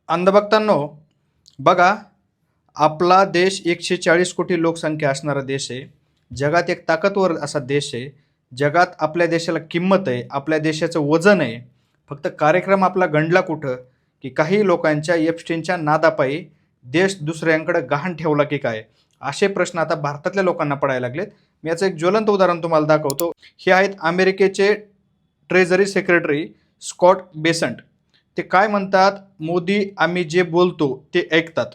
अंधभक्तांनो, बघा, आपला देश 140 कोटी लोकसंख्या असणारा देश आहे. जगात एक ताकदवर असा देश आहे. जगात आपल्या देशाला किंमत आहे, आपल्या देशाचं वजन आहे. फक्त कार्यक्रम आपला गंडला कुठं, की काही लोकांच्या एप्स्टीनच्या नादापायी देश दुसऱ्यांकडे गहाण ठेवला की काय? असे प्रश्न आता भारतातल्या लोकांना पडायला लागलेत. मी याचं एक ज्वलंत उदाहरण तुम्हाला दाखवतो. हे आहेत अमेरिकेचे ट्रेझरी सेक्रेटरी स्कॉट बेसंट. ते काय म्हणतात, मोदी आम्ही जे बोलतो ते ऐकतात,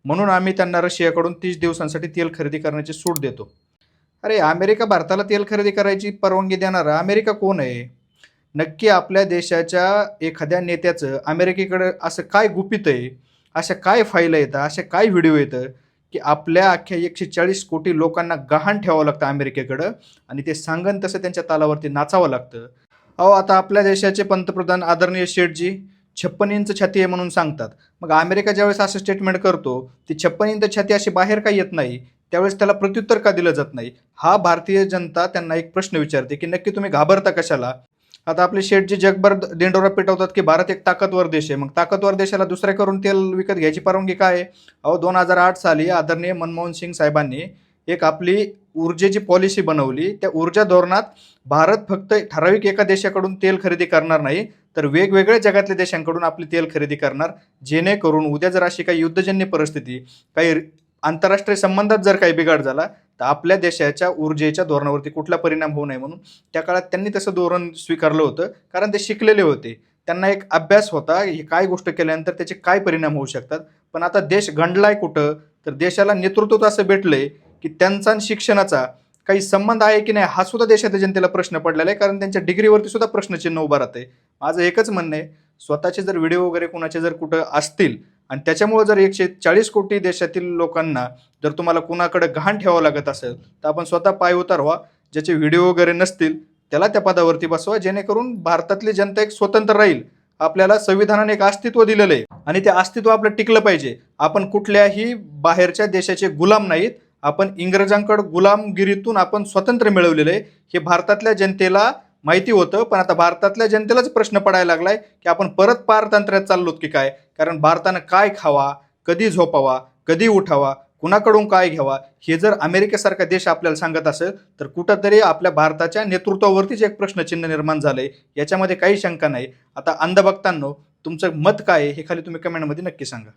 म्हणून आम्ही त्यांना रशियाकडून 30 दिवसांसाठी तेल खरेदी करण्याची सूट देतो. अरे, अमेरिका भारताला तेल खरेदी करायची परवानगी देणारा अमेरिका कोण आहे? नक्की आपल्या देशाच्या एखाद्या नेत्याचं अमेरिकेकडे असं काय गुपित आहे, अशा काय फाईल येतं, असे काय व्हिडिओ येतं की आपल्या अख्ख्या 140 कोटी लोकांना गहाण ठेवावं लागतं अमेरिकेकडं आणि ते सांगन तसं त्यांच्या तालावरती नाचावं लागतं. अहो, आता आपल्या देशाचे पंतप्रधान आदरणीय शेठजी 56 इंच छाती आहे म्हणून सांगतात. मग अमेरिका ज्यावेळेस असं स्टेटमेंट करतो, ती 56 इंच छाती अशी बाहेर का येत नाही? त्यावेळेस त्याला प्रत्युत्तर का दिलं जात नाही? हा भारतीय जनता त्यांना एक प्रश्न विचारते की नक्की तुम्ही घाबरता कशाला? आता आपले शेठजी जगभर दिंडोरा पेटवतात की भारत एक ताकदवर देश आहे. मग ताकदवर देशाला दुसऱ्याकडून तेल विकत घ्यायची परवानगी काय आहे? अहो, 2008 साली आदरणीय मनमोहन सिंग साहेबांनी एक आपली ऊर्जेची पॉलिसी बनवली. त्या ऊर्जा धोरणात भारत फक्त ठराविक एका देशाकडून तेल खरेदी करणार नाही, तर वेगवेगळ्या जगातल्या देशांकडून आपली तेल खरेदी करणार, जेणेकरून उद्या जर अशी काही युद्धजन्य परिस्थिती, काही आंतरराष्ट्रीय संबंधात जर काही बिघाड झाला, तर आपल्या देशाच्या ऊर्जेच्या धोरणावरती कुठला परिणाम होऊ नये म्हणून त्या काळात त्यांनी तसं धोरण स्वीकारलं होतं. कारण ते शिकलेले होते, त्यांना एक अभ्यास होता ही काय गोष्ट केल्यानंतर त्याचे काय परिणाम होऊ शकतात. पण आता देश गंडलाय कुठं, तर देशाला नेतृत्व असं भेटलंय की त्यांचा आणि शिक्षणाचा काही संबंध आहे की नाही, हा सुद्धा देशाच्या जनतेला प्रश्न पडलेला आहे. कारण त्यांच्या डिग्रीवरती सुद्धा प्रश्नचिन्ह उभा राहते. माझं एकच म्हणणं आहे, स्वतःचे जर व्हिडिओ वगैरे कुणाचे जर कुठं असतील आणि त्याच्यामुळे जर 140 कोटी देशातील लोकांना जर तुम्हाला कुणाकडे गहाण ठेवावं लागत असेल, तर आपण स्वतः पाय उतारवा. ज्याचे व्हिडिओ वगैरे नसतील त्याला त्या पदावरती बसवा, जेणेकरून भारतातली जनता एक स्वतंत्र राहील. आपल्याला संविधानाने एक अस्तित्व दिलेलं आहे आणि ते अस्तित्व आपलं टिकलं पाहिजे. आपण कुठल्याही बाहेरच्या देशाचे गुलाम नाहीत. आपण इंग्रजांकडे गुलामगिरीतून आपण स्वातंत्र्य मिळवलेलं आहे, हे भारतातल्या जनतेला माहिती होतं. पण आता भारतातल्या जनतेलाच प्रश्न पडायला लागलाय की आपण परत पारतंत्र्यात चाललोत की काय? कारण भारतानं काय खावा, कधी झोपावा, कधी उठावा, कुणाकडून काय घ्यावा, हे जर अमेरिकेसारखा देश आपल्याला सांगत असेल, तर कुठंतरी आपल्या भारताच्या नेतृत्वावरतीच एक प्रश्नचिन्ह निर्माण झालंय. याच्यामध्ये काही शंका नाही. आता अंधभक्तांनो, तुमचं मत काय आहे हे खाली तुम्ही कमेंटमध्ये नक्की सांगा.